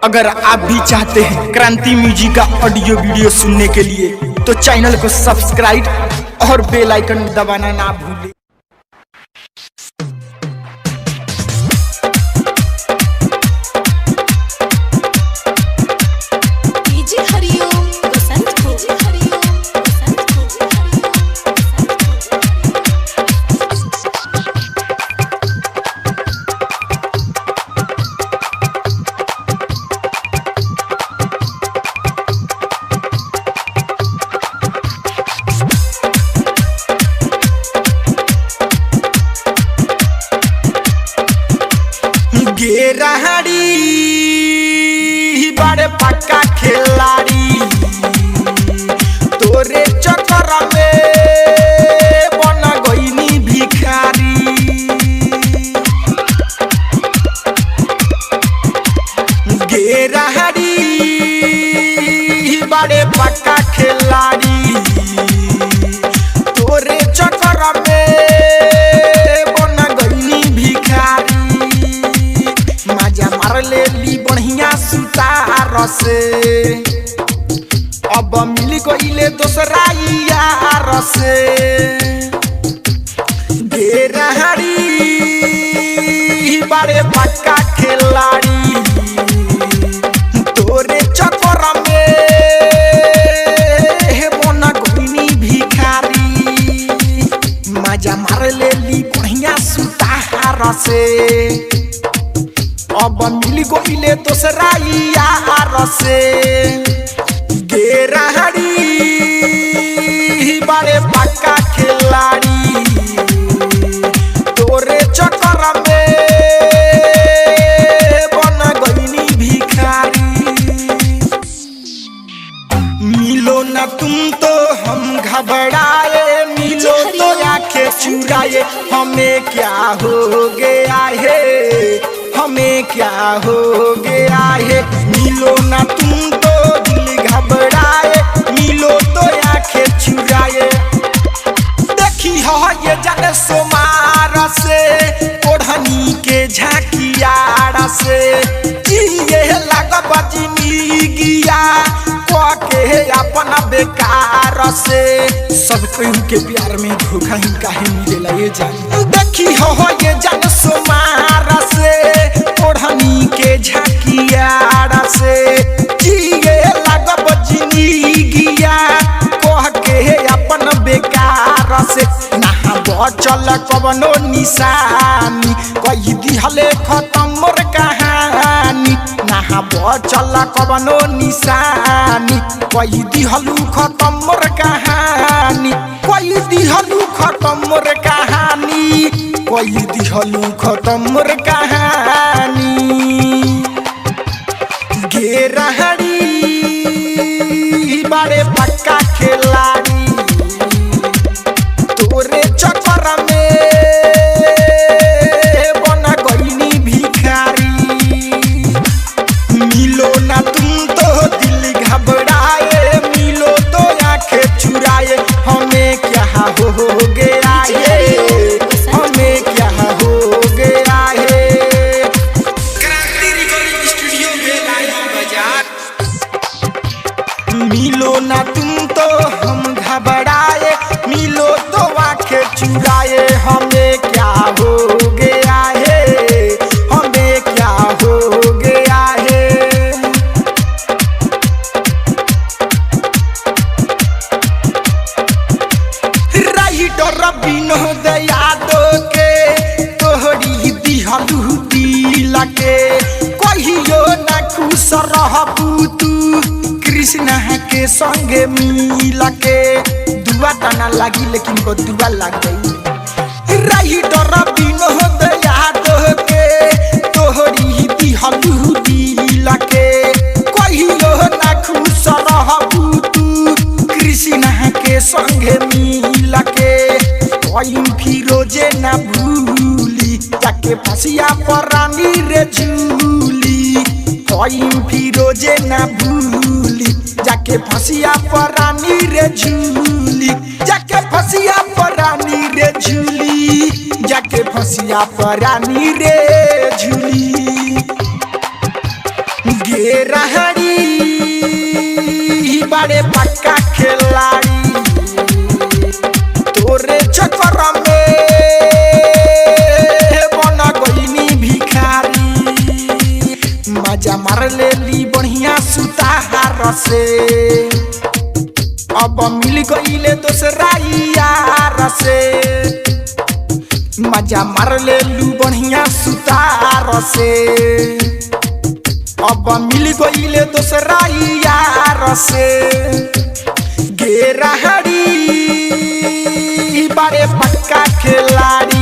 अगर आप भी चाहते हैं क्रांति म्यूजिक का ऑडियो वीडियो सुनने के लिए तो चैनल को सब्सक्राइब और बेल आइकन दबाना ना भूलें। गेरहाड़ी बड़े पक्का खिलाड़ी तोरे चक्कर में बन गईनी भिखारी। गेरहाड़ी बड़े पक्का खिलाड़ी तोरे चक्कर में बन गईनी भिखारी। मार ले ली बढ़िया सुतार से अब मिल गईले दोसरा यार से। गेरहाड़ी बड़े पक्का खिलाड़ी तोरे चक्कर में बन गईनी भिखारी। मजा मार ले ली बढ़िया सुतार से अब मिल गईले दोसरा यार से। गेरहाड़ी बड़े पक्का खिलाड़ी तोरे चक्कर में बन गईनी भिखारी। मिलो न तुम तो हम घबराए, मिलो तो आंखें चुराए। हमें क्या हो गया है, हमें क्या हो गया है। मिलो ना तुम तो दिल घबराए, मिलो तो आंखें चुराए। देखी हो ये जाने सोमार से ओढ़नी के झाकियार से जिए लगब जिंदगिया के अपना बेकार से। सब केहू के प्यार में धोखा ही काहे मिलेला ये जान। देखी हो ये जाने सोमार से ओढ़नी के झाकियार से जिए लगब जिंदगिया कह के अपन बेकार से। नहा बचल कवनो निशानी कही दिहले खत्म मोर कहानी। नहा बचल कवनो निशानी कही दिहलू खत्म मोर कहानी। कही दिहलू खत्म मोर कहानी, कही दिहलू खत्म मोर कहानी। गेरहाड़ी बड़े पक्का खिलाड़ी तोरे चक्कर में बन गईनी भिखारी। मिलो ना तुम तो दिल घबराए, मिलो तो आंखें चुराए। हमें क्या हो गया है, हमें क्या हो गया है। क्रांति रिकॉर्डिंग स्टूडियो में लाइव बाजार। मिलो ना तुम तो हम घबराए, मिलो तो आंखें चुराए। हमें क्या हो गया है, हमें क्या हो गया है। राइटर विनोद यादव के तोहरी दिहलू दिल के कहियो ना खुश रहबू तू कृष्णा के संगे मिल के। दुआ तना लगी लेकिन बदुआ लग गई। राइटर विनोद यादव के तोहरी दिहलू दिल के कहियो ना खुश रहबू तू कृष्णा के संगे मिल के। टाइम फिरोजे ना भूली जाके फसिया पर रानी रे झूली। टाइम फिरोजे ना भूली जाके फसिया पर रानी रे झूली। जाके फसिया पर रानी रे झूली, जाके फसिया पर रानी रे झूली। गे रहड़ी बड़े पक्का खिलाड़ी तोरे चक्कर में बन गईनी भिखारी मजा मार लेली बढ़िया सुताहार से अब मिल गईले दूसरा यार से मजा मार लेलू बढ़िया सुतार से अब मिल गईले दूसरा यार से गे रहड़ी बड़े पक्का खिलाड़ी